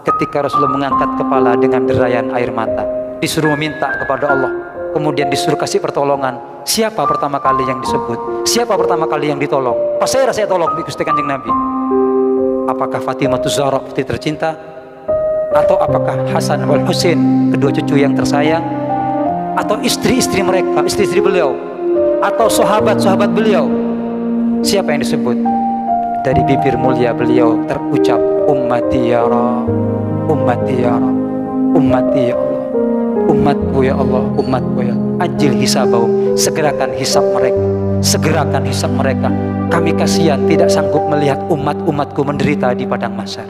ketika Rasulullah mengangkat kepala dengan derayan air mata, disuruh meminta kepada Allah, kemudian disuruh kasih pertolongan. Siapa pertama kali yang disebut? Siapa pertama kali yang ditolong? Pas saya tolong Gusti Kanjeng Nabi. Apakah Fatimah Zahra putri tercinta? Atau apakah Hasan wal Husain, kedua cucu yang tersayang? Atau istri-istri mereka, istri-istri beliau? Atau sahabat-sahabat beliau? Siapa yang disebut? Dari bibir mulia beliau terucap, ummati ya Rabb, ummati ya Rabb, ummati ya Allah, umatku ya Allah, umatku ya Allah. Ajil hisabahum, segerakan hisab mereka, segerakan hisab mereka. Kami kasihan tidak sanggup melihat umat-umatku menderita di padang mahsyar.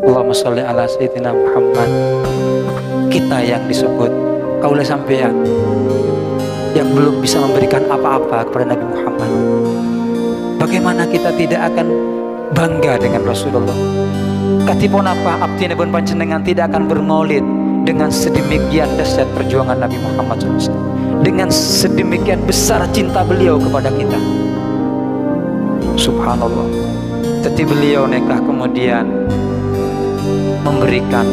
Allahumma sholli ala sayyidina Muhammad. Kita yang disebut kaulah sampean yang belum bisa memberikan apa-apa kepada Nabi Muhammad. Bagaimana kita tidak akan bangga dengan Rasulullah? Katipun apa abdina pun panjenengan tidak akan bermaulid dengan sedemikian dahsyat perjuangan Nabi Muhammad SAW, dengan sedemikian besar cinta beliau kepada kita. Subhanallah. Jadi beliau nekah kemudian memberikan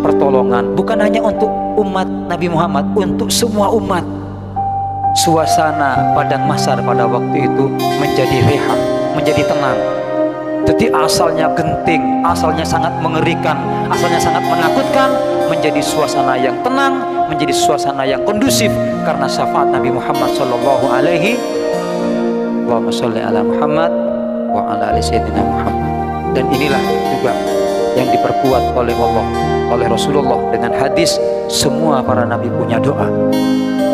pertolongan bukan hanya untuk umat Nabi Muhammad, untuk semua umat. Suasana padang mahsyar pada waktu itu menjadi reha, menjadi tenang. Jadi asalnya genting, asalnya sangat mengerikan, asalnya sangat menakutkan, menjadi suasana yang tenang, menjadi suasana yang kondusif karena syafaat Nabi Muhammad sallallahu alaihi. Allahumma sholli ala Muhammad wa ala ali sayyidina Muhammad. Dan inilah juga yang diperkuat oleh Allah, oleh Rasulullah dengan hadis, semua para nabi punya doa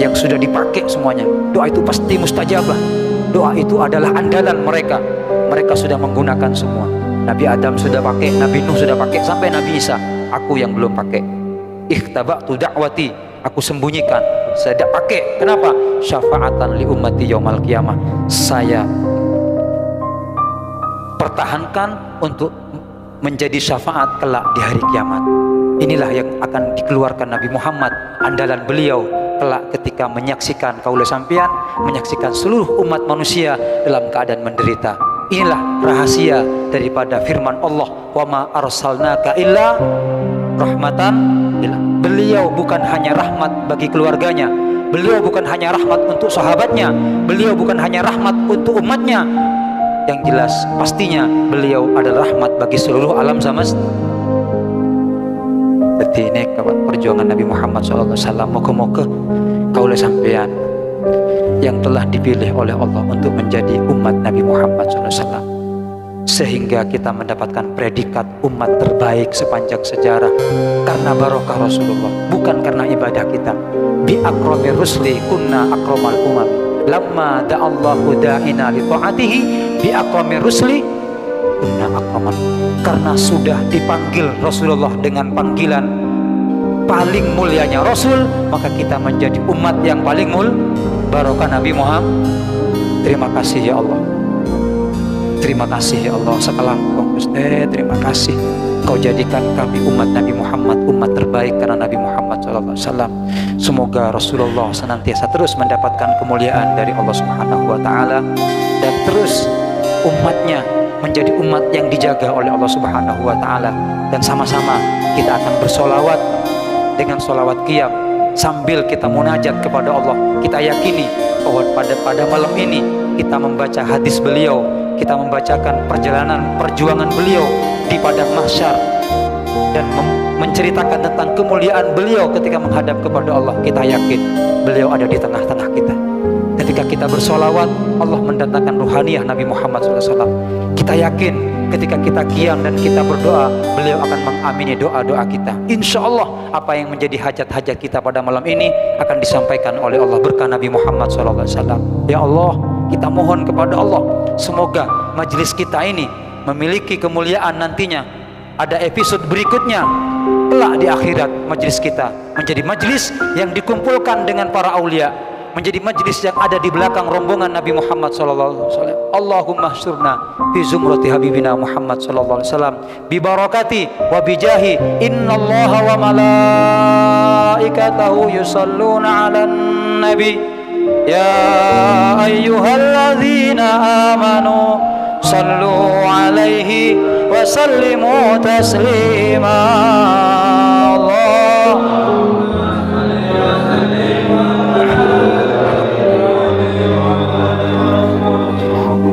yang sudah dipakai semuanya. Doa itu pasti mustajabah. Doa itu adalah andalan mereka. Mereka sudah menggunakan semua. Nabi Adam sudah pakai, Nabi Nuh sudah pakai, sampai Nabi Isa. Aku yang belum pakai. Ikhtaba'tu da'wati, aku sembunyikan, saya tidak pakai. Kenapa? Syafa'atan li ummati yaumal qiyamah. Saya pertahankan untuk menjadi syafaat kelak di hari kiamat. Inilah yang akan dikeluarkan Nabi Muhammad, andalan beliau kelak ketika menyaksikan kaulah sampean, menyaksikan seluruh umat manusia dalam keadaan menderita. Inilah rahasia daripada firman Allah, wa ma arsalnaka illa rahmatan lil. Beliau bukan hanya rahmat bagi keluarganya, beliau bukan hanya rahmat untuk sahabatnya, beliau bukan hanya rahmat untuk umatnya. Yang jelas pastinya beliau adalah rahmat bagi seluruh alam semesta. Jadi ini perjuangan Nabi Muhammad SAW. Moga-moga kaulah sampean yang telah dipilih oleh Allah untuk menjadi umat Nabi Muhammad SAW, sehingga kita mendapatkan predikat umat terbaik sepanjang sejarah karena barokah Rasulullah, bukan karena ibadah kita. Bi akramir rusli kunna akramal umam, lamma da'allahu da'ina li ta'atihi bi akramir rusli kunna akramal. Karena sudah dipanggil Rasulullah dengan panggilan paling mulianya Rasul, maka kita menjadi umat yang paling barokah Nabi Muhammad. Terima kasih ya Allah, terima kasih ya Allah sekalian Gusti, terima kasih Kau jadikan kami umat Nabi Muhammad, umat terbaik karena Nabi Muhammad SAW. Semoga Rasulullah senantiasa terus mendapatkan kemuliaan dari Allah Subhanahu wa Ta'ala, dan terus umatnya menjadi umat yang dijaga oleh Allah Subhanahu wa Ta'ala. Dan sama-sama kita akan bersolawat dengan solawat qiyam sambil kita munajat kepada Allah. Kita yakini bahwa pada malam ini kita membaca hadis beliau, kita membacakan perjalanan perjuangan beliau di padang mahsyar dan menceritakan tentang kemuliaan beliau ketika menghadap kepada Allah. Kita yakin beliau ada di tengah-tengah kita. Ketika kita bersolawat, Allah mendatangkan ruhaniyah Nabi Muhammad SAW. Kita yakin ketika kita qiyam dan kita berdoa, beliau akan mengamini doa-doa kita. Insya Allah apa yang menjadi hajat-hajat kita pada malam ini akan disampaikan oleh Allah berkah Nabi Muhammad SAW. Ya Allah, kita mohon kepada Allah, semoga majelis kita ini memiliki kemuliaan nantinya. Ada episode berikutnya kelak di akhirat, majelis kita menjadi majelis yang dikumpulkan dengan para aulia, menjadi majelis yang ada di belakang rombongan Nabi Muhammad SAW. Allahumma syurna fi zumrati habibina Muhammad SAW bi barakati wa bijahi innallaha wa malaikatahu yusalluna 'alan nabi ya ayyuhalladzina amanu sallu alaihi wa وسلموا تسليما الله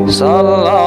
صلى